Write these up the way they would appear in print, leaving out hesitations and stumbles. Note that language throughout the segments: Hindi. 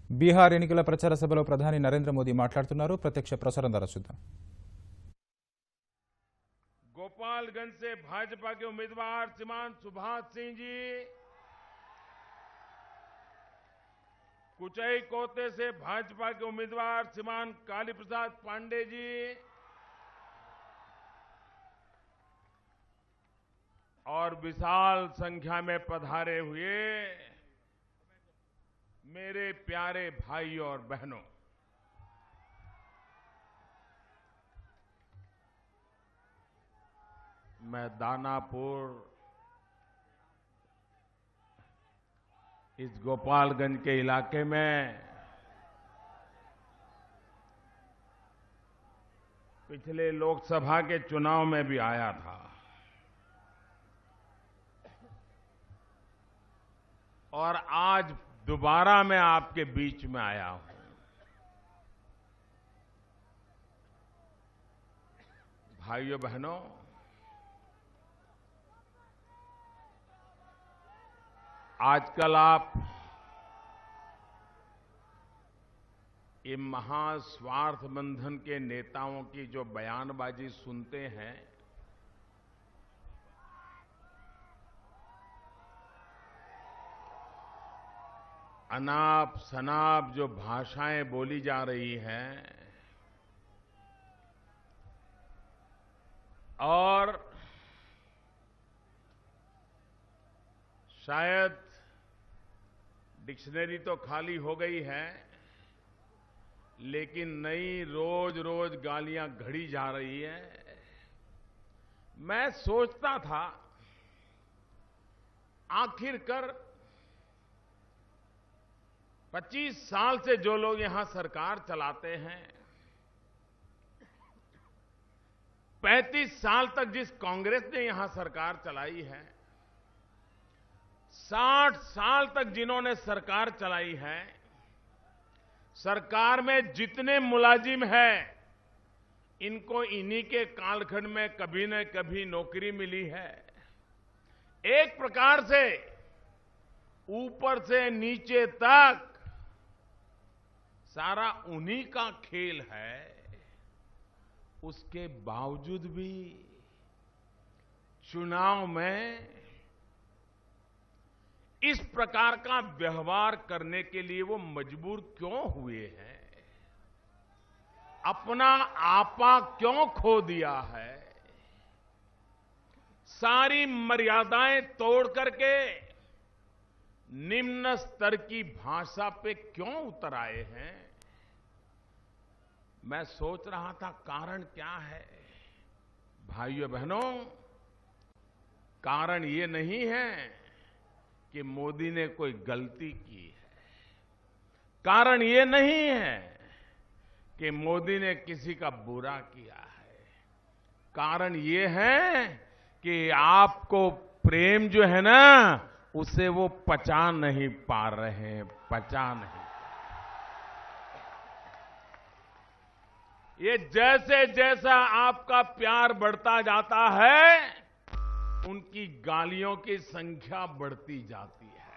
బీహార్ ఎన్నికల ప్రచార సభలో ప్రధాని నరేంద్ర మోదీ మాట్లాడుతున్నారు. ప్రత్యక్ష ప్రసారం ద్వారా చూద్దాం. गोपालगंज से भाजपा के उम्मीदवार श्रीमान सुभाष सिंह जी, कुचाईकोटे से भाजपा के उम्मीदवार श्रीमान काली प्रसाद पांडे जी, और विशाल संख्या में पधारे हुए मेरे प्यारे भाइयों और बहनों, मैं दानापुर इस गोपालगंज के इलाके में पिछले लोकसभा के चुनाव में भी आया था और आज दोबारा मैं आपके बीच में आया हूं। भाइयों बहनों, आजकल आप ये महास्वार्थ बंधन के नेताओं की जो बयानबाजी सुनते हैं, अनाप शनाप जो भाषाएं बोली जा रही हैं और शायद डिक्शनरी तो खाली हो गई है, लेकिन नई रोज रोज गालियां घड़ी जा रही है। मैं सोचता था आखिरकार 25 साल से जो लोग यहां सरकार चलाते हैं, 35 साल तक जिस कांग्रेस ने यहां सरकार चलाई है, 60 साल तक जिन्होंने सरकार चलाई है, सरकार में जितने मुलाजिम हैं, इनको इन्हीं के कालखंड में कभी न कभी नौकरी मिली है। एक प्रकार से ऊपर से नीचे तक सारा उन्हीं का खेल है। उसके बावजूद भी चुनाव में इस प्रकार का व्यवहार करने के लिए वो मजबूर क्यों हुए हैं? अपना आपा क्यों खो दिया है? सारी मर्यादाएं तोड़ करके निम्न स्तर की भाषा पे क्यों उतर आए हैं? मैं सोच रहा था कारण क्या है? भाइयों बहनों, कारण ये नहीं है कि मोदी ने कोई गलती की है। कारण ये नहीं है कि मोदी ने किसी का बुरा किया है। कारण ये है कि आपको प्रेम जो है ना, उसे वो पचा नहीं पा रहे हैं, पचा नहीं। ये जैसे जैसा आपका प्यार बढ़ता जाता है, उनकी गालियों की संख्या बढ़ती जाती है।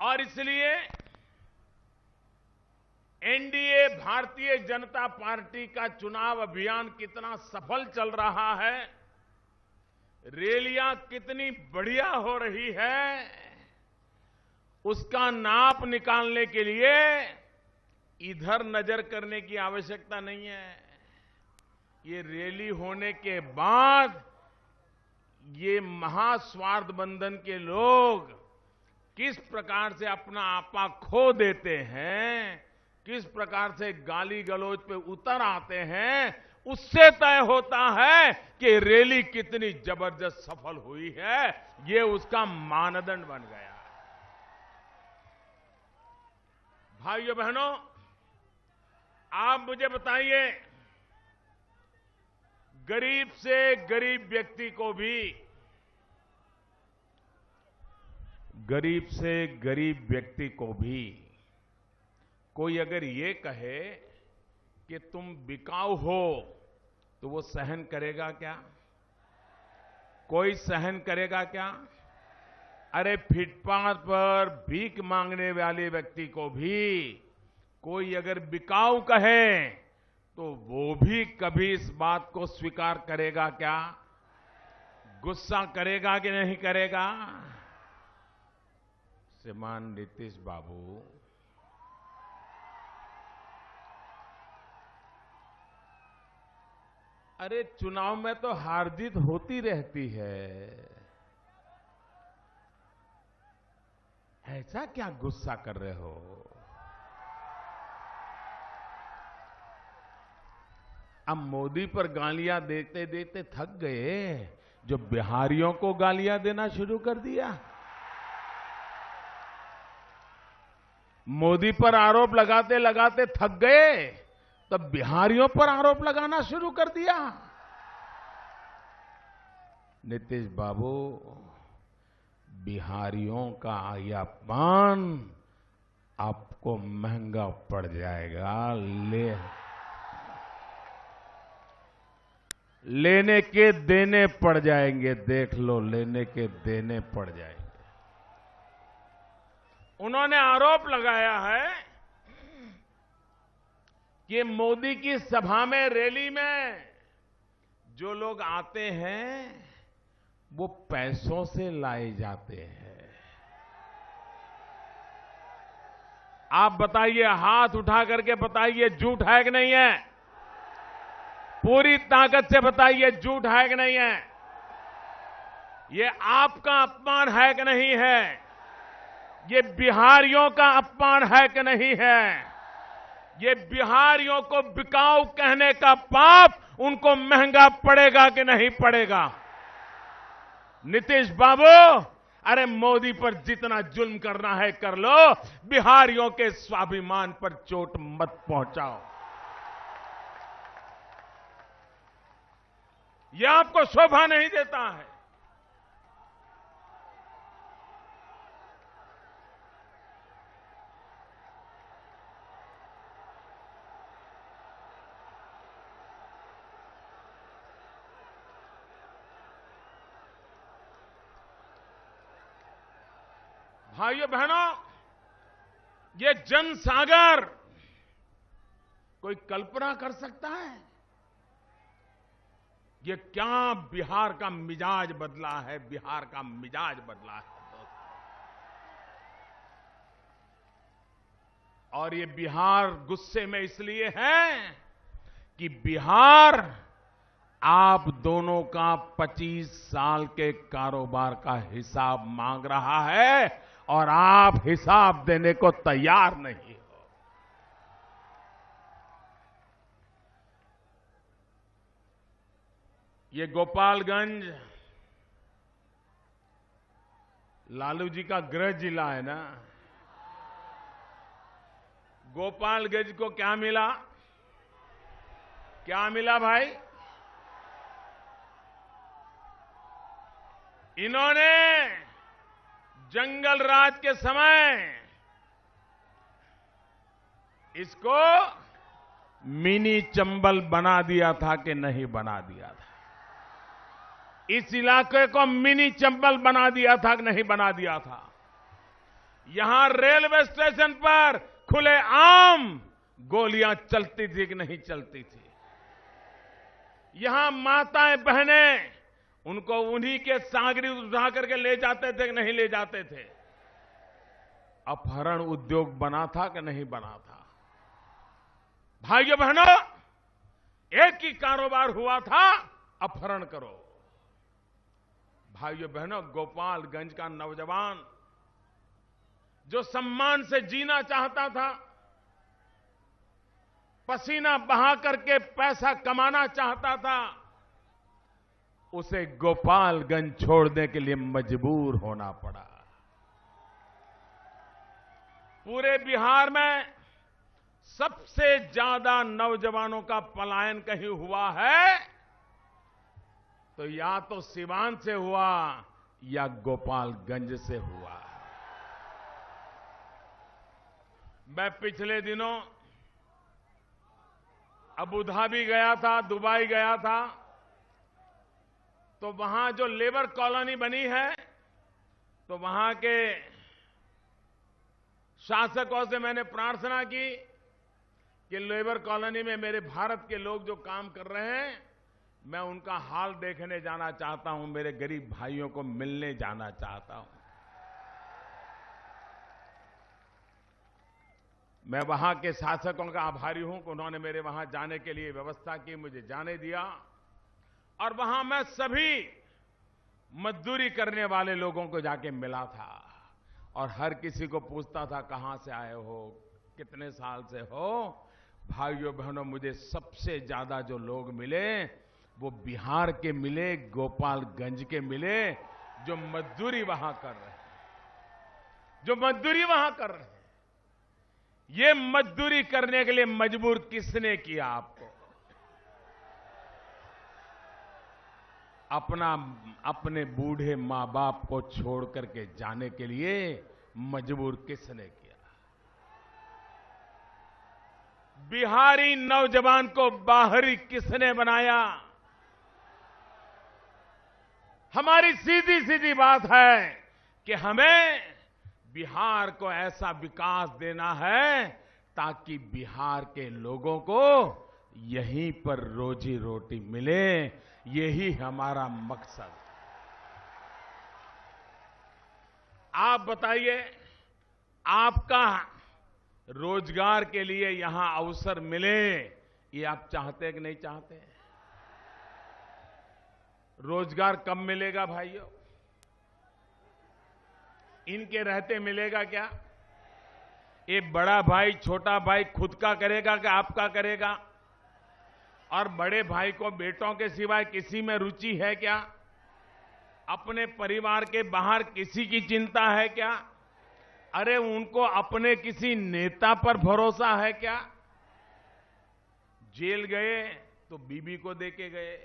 और इसलिए एनडीए भारतीय जनता पार्टी का चुनाव अभियान कितना सफल चल रहा है, रैलियां कितनी बढ़िया हो रही है, उसका नाप निकालने के लिए इधर नजर करने की आवश्यकता नहीं है। ये रैली होने के बाद ये महास्वार्थ बंधन के लोग किस प्रकार से अपना आपा खो देते हैं, किस प्रकार से गाली गलौज पे उतर आते हैं, उससे तय होता है कि रैली कितनी जबरदस्त सफल हुई है। ये उसका मानदंड बन गया। भाइयों बहनों, आप मुझे बताइए, गरीब से गरीब व्यक्ति को भी, गरीब से गरीब व्यक्ति को भी कोई अगर ये कहे कि तुम बिकाऊ हो, तो वो सहन करेगा क्या? कोई सहन करेगा क्या? अरे फुटपाथ पर भीख मांगने वाले व्यक्ति को भी कोई अगर बिकाऊ कहे तो वो भी कभी इस बात को स्वीकार करेगा क्या? गुस्सा करेगा कि नहीं करेगा? श्रीमान नीतीश बाबू, अरे चुनाव में तो हार जीत होती रहती है, ऐसा क्या गुस्सा कर रहे हो? अब मोदी पर गालियां देते देते थक गए, जो बिहारियों को गालियां देना शुरू कर दिया। मोदी पर आरोप लगाते लगाते थक गए, तब बिहारियों पर आरोप लगाना शुरू कर दिया। नीतीश बाबू, बिहारियों का यह अपमान आपको महंगा पड़ जाएगा। लेने के देने पड़ जाएंगे, देख लो, लेने के देने पड़ जाएंगे। उन्होंने आरोप लगाया है कि मोदी की सभा में, रैली में जो लोग आते हैं वो पैसों से लाए जाते हैं। आप बताइए, हाथ उठा करके बताइए, झूठ है कि नहीं है? पूरी ताकत से बताइए, झूठ है कि नहीं है? ये आपका अपमान है कि नहीं है? ये बिहारियों का अपमान है कि नहीं है? ये बिहारियों को बिकाऊ कहने का पाप उनको महंगा पड़ेगा कि नहीं पड़ेगा? नीतीश बाबू, अरे मोदी पर जितना जुल्म करना है कर लो, बिहारियों के स्वाभिमान पर चोट मत पहुंचाओ। यह आपको शोभा नहीं देता है। भाइयों बहनों, ये जनसागर कोई कल्पना कर सकता है? ये क्या बिहार का मिजाज बदला है, बिहार का मिजाज बदला है दोस्तों। और ये बिहार गुस्से में इसलिए है कि बिहार आप दोनों का 25 साल के कारोबार का हिसाब मांग रहा है और आप हिसाब देने को तैयार नहीं हो। ये गोपालगंज लालू जी का गृह जिला है ना। गोपालगंज को क्या मिला? क्या मिला भाई? इन्होंने जंगल राज के समय इसको मिनी चंबल बना दिया था कि नहीं बना दिया था? इस इलाके को मिनी चंबल बना दिया था कि नहीं बना दिया था? यहां रेलवे स्टेशन पर खुले आम गोलियां चलती थी कि नहीं चलती थी? यहां माताएं बहनें, उनको उन्हीं के सागरी उठा करके ले जाते थे कि नहीं ले जाते थे? अपहरण उद्योग बना था कि नहीं बना था? भाइयों बहनों, एक ही कारोबार हुआ था, अपहरण करो। भाइयों बहनों, गोपालगंज का नौजवान जो सम्मान से जीना चाहता था, पसीना बहा करके पैसा कमाना चाहता था, उसे गोपालगंज छोड़ने के लिए मजबूर होना पड़ा। पूरे बिहार में सबसे ज्यादा नौजवानों का पलायन कहीं हुआ है तो या तो सीवान से हुआ या गोपालगंज से हुआ। मैं पिछले दिनों अबू धाबी गया था, दुबई गया था, तो वहां जो लेबर कॉलोनी बनी है तो वहां के शासकों से मैंने प्रार्थना की कि लेबर कॉलोनी में मेरे भारत के लोग जो काम कर रहे हैं, मैं उनका हाल देखने जाना चाहता हूं, मेरे गरीब भाइयों को मिलने जाना चाहता हूं। मैं वहां के शासकों का आभारी हूं कि उन्होंने मेरे वहां जाने के लिए व्यवस्था की, मुझे जाने दिया। और वहां मैं सभी मजदूरी करने वाले लोगों को जाके मिला था और हर किसी को पूछता था, कहां से आए हो, कितने साल से हो। भाइयों बहनों, मुझे सबसे ज्यादा जो लोग मिले वो बिहार के मिले, गोपालगंज के मिले, जो मजदूरी वहां कर रहे हैं, जो मजदूरी वहां कर रहे हैं। ये मजदूरी करने के लिए मजबूर किसने किया आपको? अपने बूढ़े मां बाप को छोड़ करके जाने के लिए मजबूर किसने किया? बिहारी नौजवान को बाहरी किसने बनाया? हमारी सीधी सीधी बात है कि हमें बिहार को ऐसा विकास देना है ताकि बिहार के लोगों को यहीं पर रोजी रोटी मिले। यही हमारा मकसद है। आप बताइए, आपका रोजगार के लिए यहां अवसर मिले, ये आप चाहते कि नहीं चाहते? रोजगार कब मिलेगा भाइयों? इनके रहते मिलेगा क्या? ये बड़ा भाई छोटा भाई खुद का करेगा कि आपका करेगा? और बड़े भाई को बेटों के सिवाय किसी में रुचि है क्या? अपने परिवार के बाहर किसी की चिंता है क्या? अरे उनको अपने किसी नेता पर भरोसा है क्या? जेल गए तो बीबी को देके गए।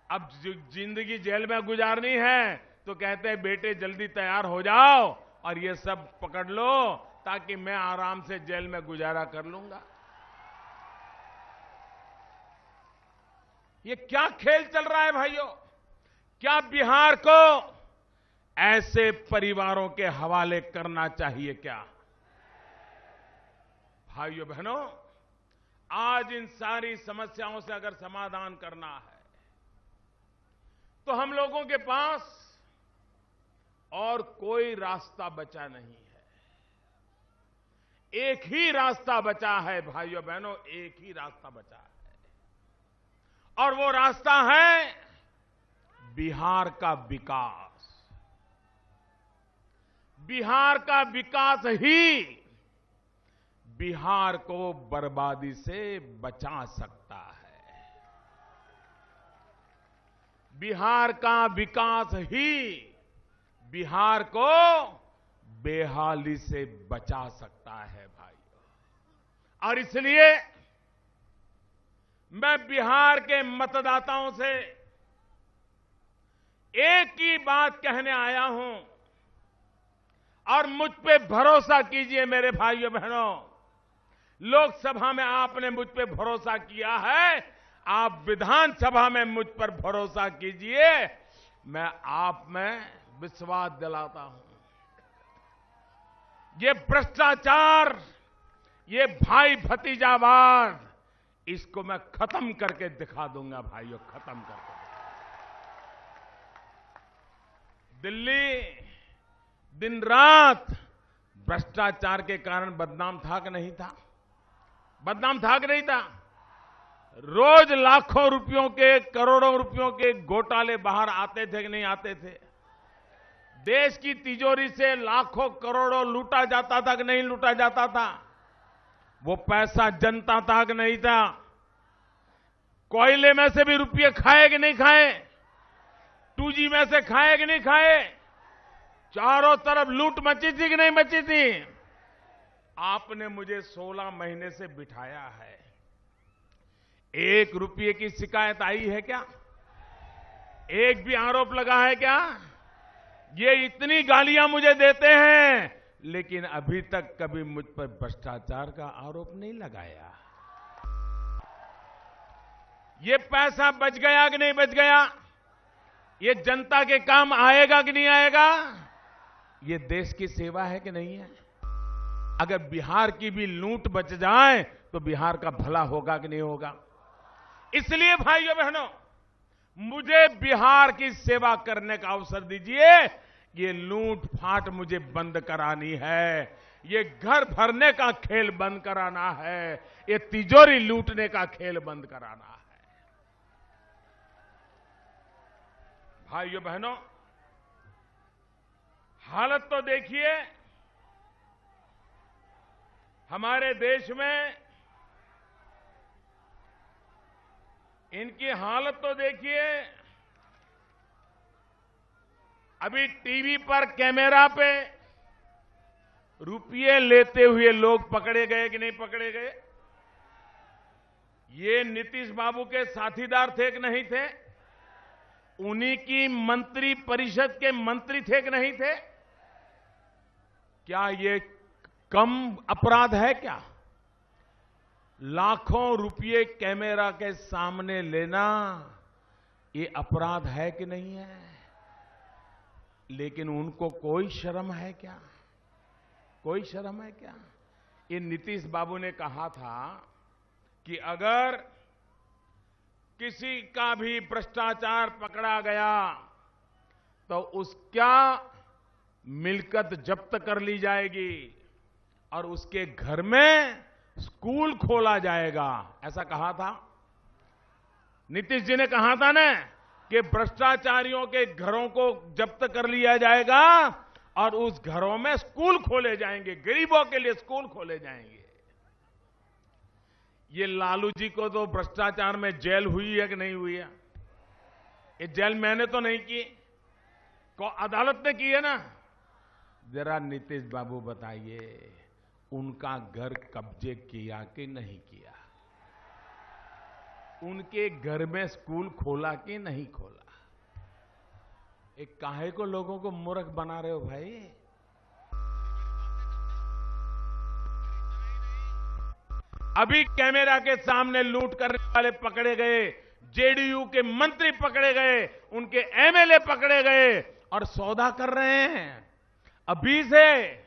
अब जिंदगी जेल में गुजारनी है तो कहते हैं बेटे जल्दी तैयार हो जाओ और ये सब पकड़ लो ताकि मैं आराम से जेल में गुजारा कर लूंगा। ये क्या खेल चल रहा है भाइयों? क्या बिहार को ऐसे परिवारों के हवाले करना चाहिए क्या? भाइयों बहनों, आज इन सारी समस्याओं से अगर समाधान करना है तो हम लोगों के पास और कोई रास्ता बचा नहीं है। एक ही रास्ता बचा है भाइयों बहनों, एक ही रास्ता बचा है और वो रास्ता है बिहार का विकास। बिहार का विकास ही बिहार को बर्बादी से बचा सकता है। बिहार का विकास ही बिहार को बेहाली से बचा सकता है भाइयों। और इसलिए मैं बिहार के मतदाताओं से एक ही बात कहने आया हूं और मुझ पे भरोसा कीजिए मेरे भाइयों बहनों। लोकसभा में आपने मुझ पे भरोसा किया है, आप विधानसभा में मुझ पर भरोसा कीजिए। मैं आप में विश्वास दिलाता हूं। ये भ्रष्टाचार, ये भाई भतीजावाद, इसको मैं खत्म करके दिखा दूंगा भाइयों, खत्म करके। दिल्ली दिन रात भ्रष्टाचार के कारण बदनाम था कि नहीं था? बदनाम था कि नहीं था? रोज लाखों रुपयों के, करोड़ों रुपयों के घोटाले बाहर आते थे कि नहीं आते थे? देश की तिजोरी से लाखों करोड़ों लूटा जाता था कि नहीं लूटा जाता था? वो पैसा जनता था कि नहीं था? कोयले में से भी रुपये खाए कि नहीं खाए? 2G में से खाए कि नहीं खाए? चारों तरफ लूट मची थी कि नहीं मची थी? आपने मुझे 16 महीने से बिठाया है। 1 रुपये की शिकायत आई है क्या? एक भी आरोप लगा है क्या? ये इतनी गालियां मुझे देते हैं लेकिन अभी तक कभी मुझ पर भ्रष्टाचार का आरोप नहीं लगाया। ये पैसा बच गया कि नहीं बच गया? ये जनता के काम आएगा कि नहीं आएगा? ये देश की सेवा है कि नहीं है? अगर बिहार की भी लूट बच जाए तो बिहार का भला होगा कि नहीं होगा? इसलिए भाइयों बहनों, मुझे बिहार की सेवा करने का अवसर दीजिए। ये लूट फाट मुझे बंद करानी है, ये घर भरने का खेल बंद कराना है, ये तिजोरी लूटने का खेल बंद कराना है। भाइयों बहनों, हालत तो देखिए हमारे देश में, इनकी हालत तो देखिए। अभी टीवी पर कैमरा पे रुपये लेते हुए लोग पकड़े गए कि नहीं पकड़े गए? ये नीतीश बाबू के साथीदार थे कि नहीं थे? उन्हीं की मंत्री परिषद के मंत्री थे कि नहीं थे? क्या ये कम अपराध है क्या? लाखों रुपये कैमरा के सामने लेना ये अपराध है कि नहीं है? लेकिन उनको कोई शर्म है क्या? कोई शर्म है क्या? ये नीतीश बाबू ने कहा था कि अगर किसी का भी भ्रष्टाचार पकड़ा गया तो उसका मिल्कियत जब्त कर ली जाएगी और उसके घर में स्कूल खोला जाएगा, ऐसा कहा था। नीतीश जी ने कहा था ना कि भ्रष्टाचारियों के घरों को जब्त कर लिया जाएगा और उस घरों में स्कूल खोले जाएंगे, गरीबों के लिए स्कूल खोले जाएंगे। ये लालू जी को तो भ्रष्टाचार में जेल हुई है कि नहीं हुई है? ये जेल मैंने तो नहीं की, अदालत ने की है ना। जरा नीतीश बाबू बताइए, उनका घर कब्जे किया कि नहीं किया? उनके घर में स्कूल खोला कि नहीं खोला? एक काहे को लोगों को मूर्ख बना रहे हो भाई? अभी कैमरा के सामने लूट करने वाले पकड़े गए, जेडीयू के मंत्री पकड़े गए, उनके एमएलए पकड़े गए और सौदा कर रहे हैं। अभी से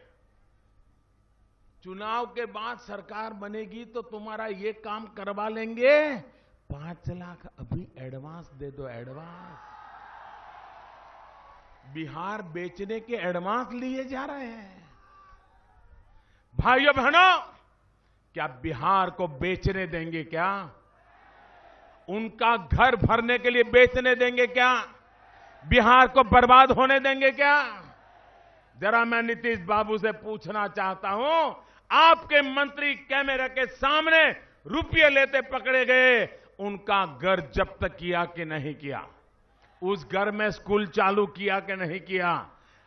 चुनाव के बाद सरकार बनेगी तो तुम्हारा ये काम करवा लेंगे, 5 लाख अभी एडवांस दे दो। एडवांस बिहार बेचने के एडवांस लिए जा रहे हैं। भाइयों बहनों, क्या बिहार को बेचने देंगे क्या? उनका घर भरने के लिए बेचने देंगे क्या? बिहार को बर्बाद होने देंगे क्या? जरा मैं नीतीश बाबू से पूछना चाहता हूं, आपके मंत्री कैमरे के सामने रुपये लेते पकड़े गए, उनका घर जब्त किया कि नहीं किया? उस घर में स्कूल चालू किया कि नहीं किया?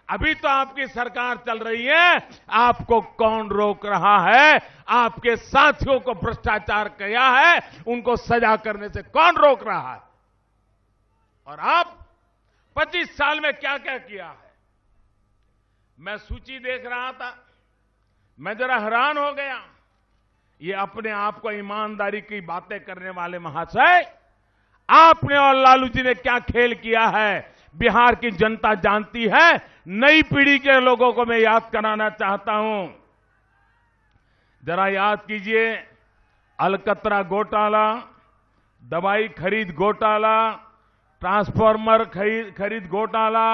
अभी तो आपकी सरकार चल रही है, आपको कौन रोक रहा है? आपके साथियों को भ्रष्टाचार किया है, उनको सजा करने से कौन रोक रहा है? और आप 25 साल में क्या क्या किया है? मैं सूची देख रहा था, मैं जरा हैरान हो गया। ये अपने आप को ईमानदारी की बातें करने वाले महाशय, आपने और लालू जी ने क्या खेल किया है बिहार की जनता जानती है। नई पीढ़ी के लोगों को मैं याद कराना चाहता हूं। जरा याद कीजिए, अलकतरा घोटाला, दवाई खरीद घोटाला, ट्रांसफार्मर खरीद घोटाला,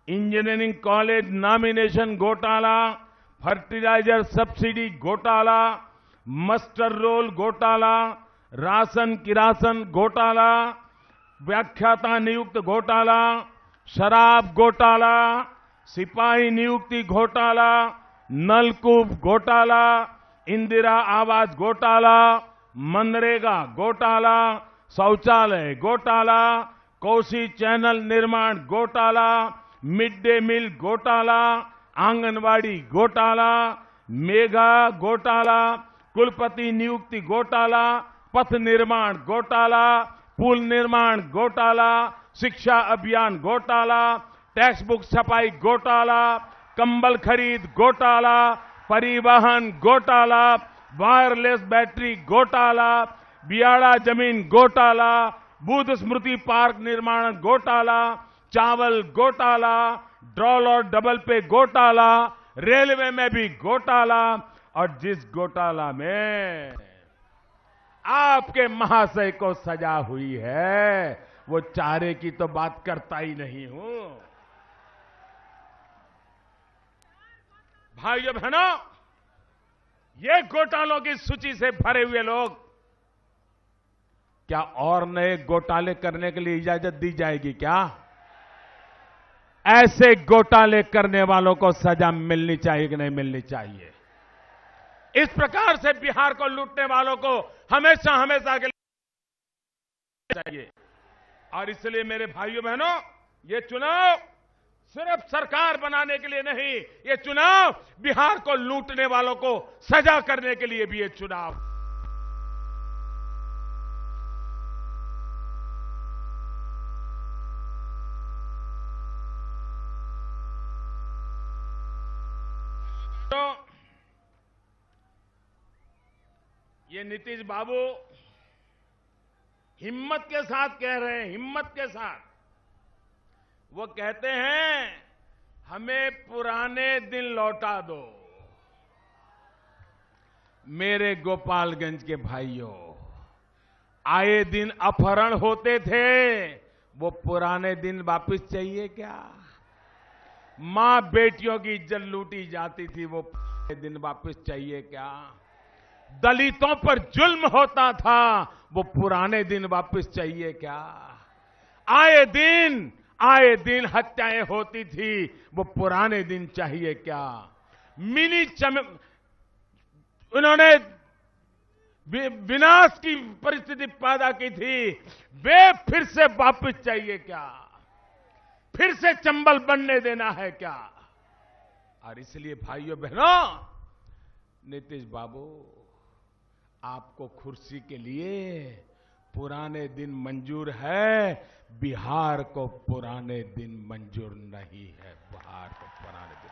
इंजीनियरिंग कॉलेज नॉमिनेशन घोटाला, फर्टिलाइजर सब्सिडी घोटाला, मस्टर्ड रोल घोटाला, राशन किरासन घोटाला, व्याख्याता नियुक्त घोटाला, शराब घोटाला, सिपाही नियुक्ति घोटाला, नलकूप घोटाला, इंदिरा आवास घोटाला, मनरेगा घोटाला, शौचालय घोटाला, कोसी चैनल निर्माण घोटाला, मिड डे मील घोटाला, आंगनवाड़ी घोटाला, मेगा घोटाला, कुलपति नियुक्ति घोटाला, पथ निर्माण घोटाला, पुल निर्माण घोटाला, शिक्षा अभियान घोटाला, टेक्स्ट बुक छपाई घोटाला, कंबल खरीद घोटाला, परिवहन घोटाला, वायरलेस बैटरी घोटाला, बियाड़ा जमीन घोटाला, बुद्ध स्मृति पार्क निर्माण घोटाला, चावल घोटाला, ड्रॉल और डबल पे घोटाला, रेलवे में भी घोटाला, और जिस घोटाला में आपके महाशय को सजा हुई है वो चारे की तो बात करता ही नहीं हूं। भाइयों बहनों, ये घोटालों की सूची से भरे हुए लोग, क्या और नए घोटाले करने के लिए इजाजत दी जाएगी क्या? ऐसे घोटाले करने वालों को सजा मिलनी चाहिए कि नहीं मिलनी चाहिए? इस प्रकार से बिहार को लूटने वालों को हमेशा हमेशा के लिए चाहिए। और इसलिए मेरे भाइयों बहनों, ये चुनाव सिर्फ सरकार बनाने के लिए नहीं, ये चुनाव बिहार को लूटने वालों को सजा करने के लिए भी ये चुनाव। तो ये नीतीश बाबू हिम्मत के साथ कह रहे हैं, हिम्मत के साथ वो कहते हैं हमें पुराने दिन लौटा दो। मेरे गोपालगंज के भाइयों, आए दिन अपहरण होते थे, वो पुराने दिन वापस चाहिए क्या? मां बेटियों की इज्जत लूटी जाती थी, वो पुराने दिन वापस चाहिए क्या? दलितों पर जुल्म होता था, वो पुराने दिन वापस चाहिए क्या? आए दिन हत्याएं होती थी, वो पुराने दिन चाहिए क्या? उन्होंने विनाश की परिस्थिति पैदा की थी, वे फिर से वापस चाहिए क्या? फिर से चंबल बनने देना है क्या? और इसलिए भाइयों बहनों, नीतीश बाबू, आपको कुर्सी के लिए पुराने दिन मंजूर है, बिहार को पुराने दिन मंजूर नहीं है। बिहार को पुराने दिन।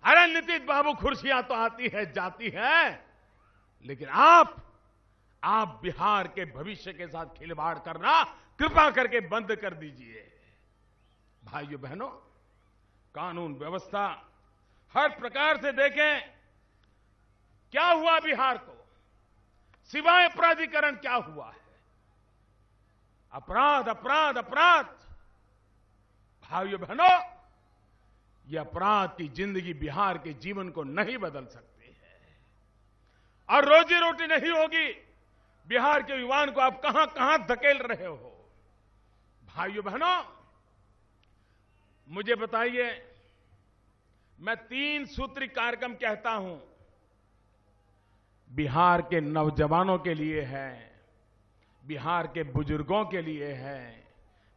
अरे नीतीश बाबू, कुर्सियां तो आती है जाती है, लेकिन आप बिहार के भविष्य के साथ खिलवाड़ करना कृपा करके बंद कर दीजिए। भाइयों बहनों, कानून व्यवस्था हर प्रकार से देखें, क्या हुआ बिहार को? सिवाय अपराधीकरण क्या हुआ है? अपराध अपराध अपराध। भाइयों बहनों, ये अपराध की जिंदगी बिहार के जीवन को नहीं बदल सकती है, और रोजी रोटी नहीं होगी। बिहार के युवाओं को आप कहां कहां धकेल रहे हो? भाइयों बहनों, मुझे बताइए, मैं 3 सूत्री कार्यक्रम कहता हूं, बिहार के नौजवानों के लिए है, बिहार के बुजुर्गों के लिए है,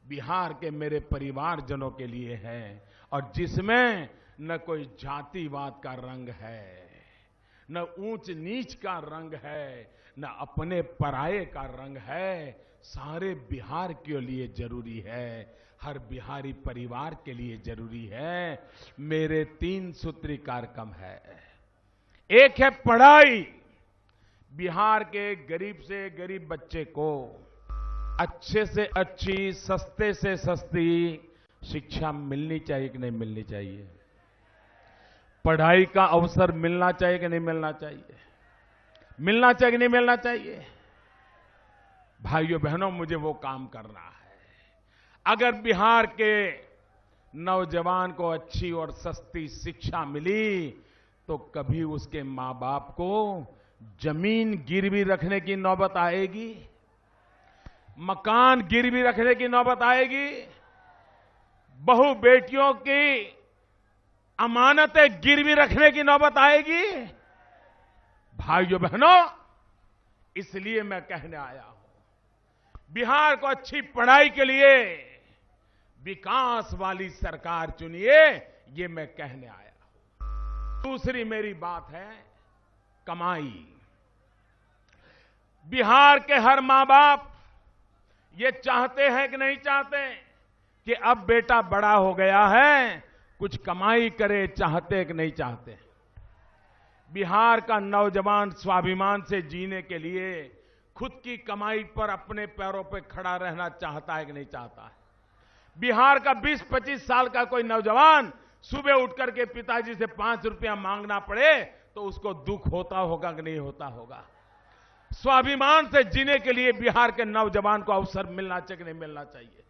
बिहार के मेरे परिवारजनों के लिए है, और जिसमें न कोई जातिवाद का रंग है, न ऊंच नीच का रंग है, न अपने पराये का रंग है। सारे बिहार के लिए जरूरी है, हर बिहारी परिवार के लिए जरूरी है। मेरे 3 सूत्री कार्यक्रम है। एक है पढ़ाई। बिहार के गरीब से गरीब बच्चे को अच्छे से अच्छी, सस्ते से सस्ती शिक्षा मिलनी चाहिए कि नहीं मिलनी चाहिए? पढ़ाई का अवसर मिलना चाहिए कि नहीं मिलना चाहिए? मिलना चाहिए कि नहीं मिलना चाहिए? भाइयों बहनों, मुझे वो काम करना है। अगर बिहार के नौजवान को अच्छी और सस्ती शिक्षा मिली, तो कभी उसके मां बाप को जमीन गिरवी रखने की नौबत आएगी? मकान गिरवी रखने की नौबत आएगी? बहू बेटियों की अमानतें गिरवी रखने की नौबत आएगी? भाइयों बहनों, इसलिए मैं कहने आया हूं, बिहार को अच्छी पढ़ाई के लिए विकास वाली सरकार चुनिए, ये मैं कहने आया हूं। दूसरी मेरी बात है कमाई। बिहार के हर मां बाप ये चाहते हैं कि नहीं चाहते कि अब बेटा बड़ा हो गया है, कुछ कमाई करे? चाहते कि नहीं चाहते? बिहार का नौजवान स्वाभिमान से जीने के लिए खुद की कमाई पर अपने पैरों पर खड़ा रहना चाहता है कि नहीं चाहता है? बिहार का 20-25 साल का कोई नौजवान सुबह उठकर के पिताजी से 5 रुपया मांगना पड़े तो उसको दुख होता होगा कि नहीं होता होगा? स्वाभिमान से जीने के लिए बिहार के नौजवान को अवसर मिलना चाहिए कि नहीं मिलना चाहिए?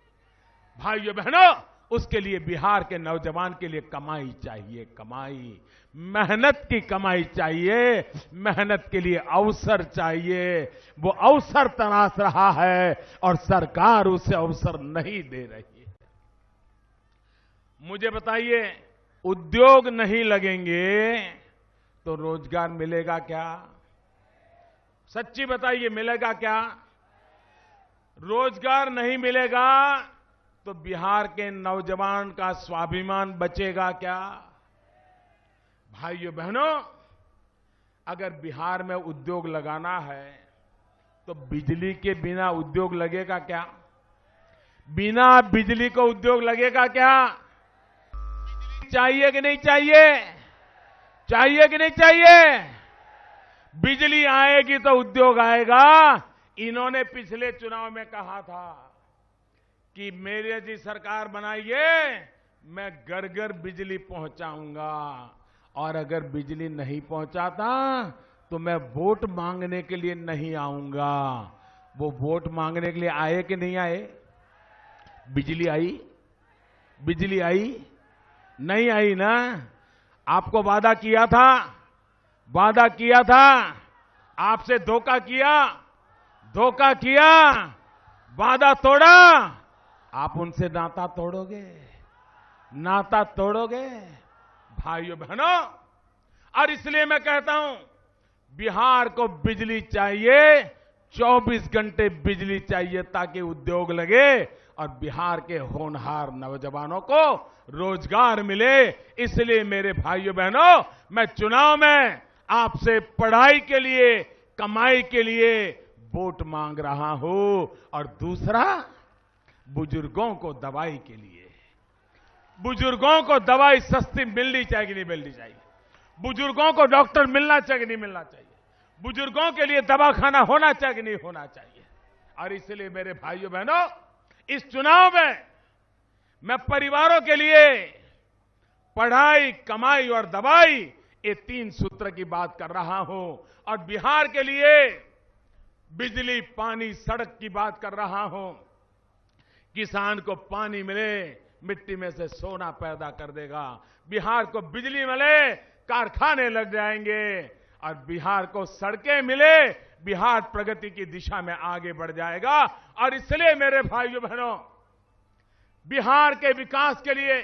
भाइयों बहनों, उसके लिए बिहार के नौजवान के लिए कमाई चाहिए, कमाई, मेहनत की कमाई चाहिए, मेहनत के लिए अवसर चाहिए। वो अवसर तलाश रहा है और सरकार उसे अवसर नहीं दे रही है। मुझे बताइए, उद्योग नहीं लगेंगे तो रोजगार मिलेगा क्या? सच्ची बताइए, मिलेगा क्या? रोजगार नहीं मिलेगा तो बिहार के नौजवान का स्वाभिमान बचेगा क्या? भाइयों बहनों, अगर बिहार में उद्योग लगाना है तो बिजली के बिना उद्योग लगेगा क्या? बिना बिजली को उद्योग लगेगा क्या? चाहिए कि नहीं चाहिए? चाहिए कि नहीं चाहिए? बिजली आएगी तो उद्योग आएगा। इन्होंने पिछले चुनाव में कहा था कि मेरे जी सरकार बनाइए, मैं घर घर बिजली पहुंचाऊंगा, और अगर बिजली नहीं पहुंचाता तो मैं वोट मांगने के लिए नहीं आऊंगा। वो वोट मांगने के लिए आए कि नहीं आए? बिजली आई? बिजली आई? नहीं आई ना? आपको वादा किया था, वादा किया था, आपसे धोखा किया, धोखा किया, वादा तोड़ा, आप उनसे नाता तोड़ोगे, नाता तोड़ोगे। भाइयों बहनों, और इसलिए मैं कहता हूं, बिहार को बिजली चाहिए, 24 घंटे बिजली चाहिए ताकि उद्योग लगे और बिहार के होनहार नौजवानों को रोजगार मिले। इसलिए मेरे भाइयों बहनों, मैं चुनाव में आपसे पढ़ाई के लिए, कमाई के लिए वोट मांग रहा हूं, और दूसरा, बुजुर्गों को दवाई के लिए। बुजुर्गों को दवाई सस्ती मिलनी चाहिए कि नहीं मिलनी चाहिए? बुजुर्गों को डॉक्टर मिलना चाहिए कि नहीं मिलना चाहिए? बुजुर्गों के लिए दवाखाना होना चाहिए कि नहीं होना चाहिए? और इसलिए मेरे भाइयों बहनों, इस चुनाव में मैं परिवारों के लिए पढ़ाई, कमाई और दवाई, ये 3 सूत्र की बात कर रहा हूं, और बिहार के लिए बिजली, पानी, सड़क की बात कर रहा हूं। किसान को पानी मिले, मिट्टी में से सोना पैदा कर देगा। बिहार को बिजली मिले, कारखाने लग जाएंगे, और बिहार को सड़कें मिले, बिहार प्रगति की दिशा में आगे बढ़ जाएगा। और इसलिए मेरे भाइयों बहनों, बिहार के विकास के लिए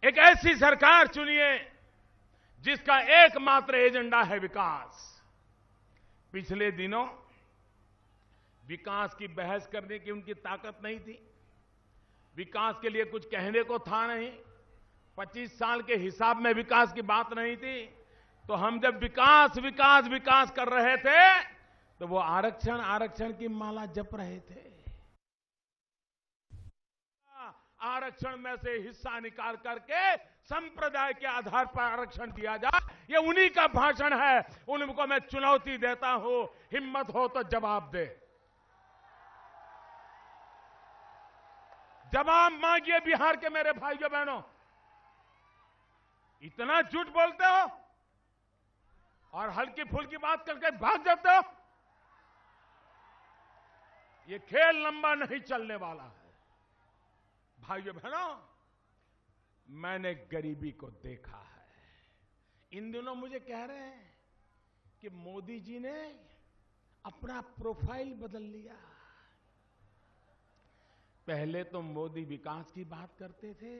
एक ऐसी सरकार चुनिए जिसका एकमात्र एजेंडा है विकास। पिछले दिनों विकास की बहस करने की उनकी ताकत नहीं थी, विकास के लिए कुछ कहने को था नहीं, 25 साल के हिसाब में विकास की बात नहीं थी। तो हम जब विकास विकास विकास कर रहे थे तो वो आरक्षण आरक्षण की माला जप रहे थे। आरक्षण में से हिस्सा निकाल करके संप्रदाय के आधार पर आरक्षण दिया जाए, ये उन्हीं का भाषण है। उनको मैं चुनौती देता हूं, हिम्मत हो तो जवाब दे, जवाब मांगिए बिहार के मेरे भाइयों बहनों। इतना झूठ बोलते हो और हल्की फुल्की बात करके भाग जाते हो। ये खेल लंबा नहीं चलने वाला है। भाइयों बहनों, मैंने गरीबी को देखा है। इन दिनों मुझे कह रहे हैं कि मोदी जी ने अपना प्रोफाइल बदल लिया। पहले तो मोदी विकास की बात करते थे,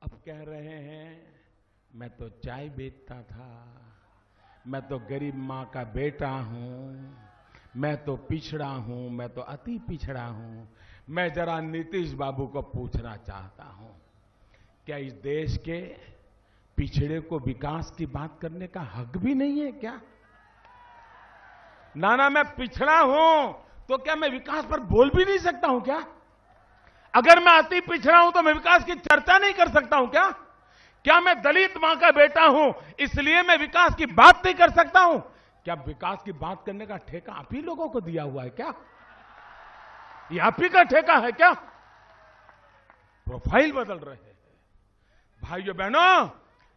अब कह रहे हैं मैं तो चाय बेचता था, मैं तो गरीब मां का बेटा हूं, मैं तो पिछड़ा हूं, मैं तो अति पिछड़ा हूं। मैं जरा नीतीश बाबू को पूछना चाहता हूं, क्या इस देश के पिछड़े को विकास की बात करने का हक भी नहीं है क्या? ना मैं पिछड़ा हूं तो क्या मैं विकास पर बोल भी नहीं सकता हूं क्या? अगर मैं अति पिछड़ा हूं तो मैं विकास की चर्चा नहीं कर सकता हूं क्या? क्या मैं दलित मां का बेटा हूं इसलिए मैं विकास की बात नहीं कर सकता हूं? क्या विकास की बात करने का ठेका आप ही लोगों को दिया हुआ है क्या? ये आप ही का ठेका है क्या? प्रोफाइल बदल रहे हैं भाइयों बहनों।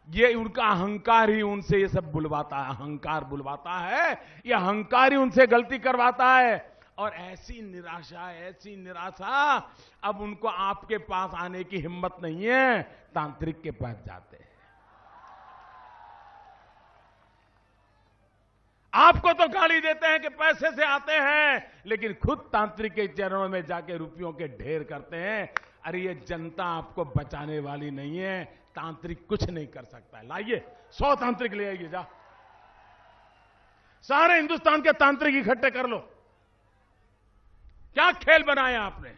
ये उनका अहंकार ही उनसे ये सब बुलवाता है, अहंकार बुलवाता है, ये अहंकार ही उनसे गलती करवाता है। और ऐसी निराशा अब उनको आपके पास आने की हिम्मत नहीं है, तांत्रिक के पास जाते हैं। आपको तो गाली देते हैं कि पैसे से आते हैं, लेकिन खुद तांत्रिक के चरणों में जाके रुपयों के ढेर करते हैं। अरे ये जनता आपको बचाने वाली नहीं है, तांत्रिक कुछ नहीं कर सकता है। लाइए 100 तांत्रिक ले आइए, जा सारे हिंदुस्तान के तांत्रिक इकट्ठे कर लो। क्या खेल बनाया आपने?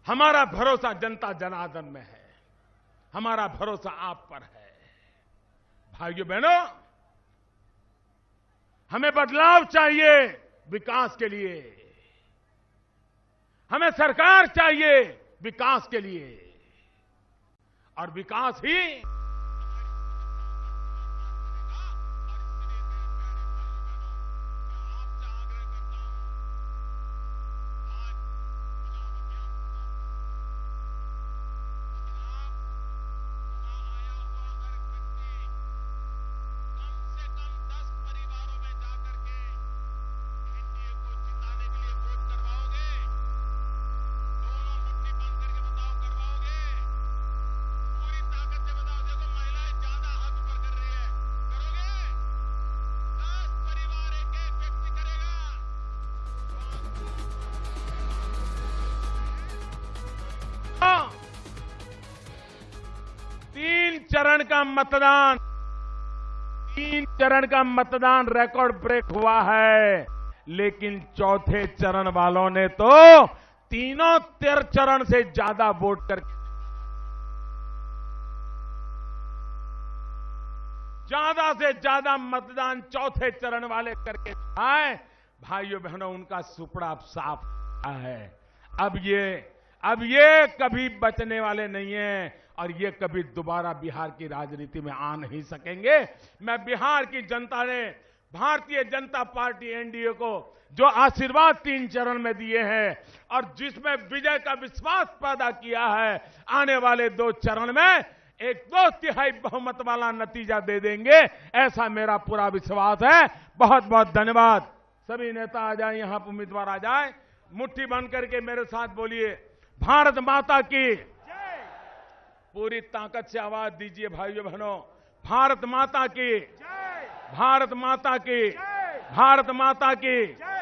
हमारा भरोसा जनता जनार्दन में है, हमारा भरोसा आप पर है। भाइयों बहनों, हमें बदलाव चाहिए विकास के लिए, हमें सरकार चाहिए विकास के लिए, और विकास ही तीन चरण का मतदान रिकॉर्ड ब्रेक हुआ है, लेकिन चौथे चरण वालों ने तो तीनों चरण से ज्यादा वोट करके ज्यादा से ज्यादा मतदान चौथे चरण वाले करके आए। भाइयों बहनों, उनका सुपड़ा साफ है। अब ये कभी बचने वाले नहीं हैं, और ये कभी दोबारा बिहार की राजनीति में आ नहीं सकेंगे। मैं बिहार की जनता ने भारतीय जनता पार्टी एनडीए को जो आशीर्वाद 3 चरण में दिए हैं और जिसमें विजय का विश्वास पैदा किया है, आने वाले 2 चरण में 1/2 बहुमत वाला नतीजा दे देंगे, ऐसा मेरा पूरा विश्वास है। बहुत बहुत धन्यवाद। सभी नेता आ जाए, यहां पर उम्मीदवार आ जाए, मुट्ठी बंद करके मेरे साथ बोलिए, भारत माता की जय। पूरी ताकत से आवाज दीजिए भाइयों बहनों, भारत माता की जय, भारत माता की जय, भारत माता की जय।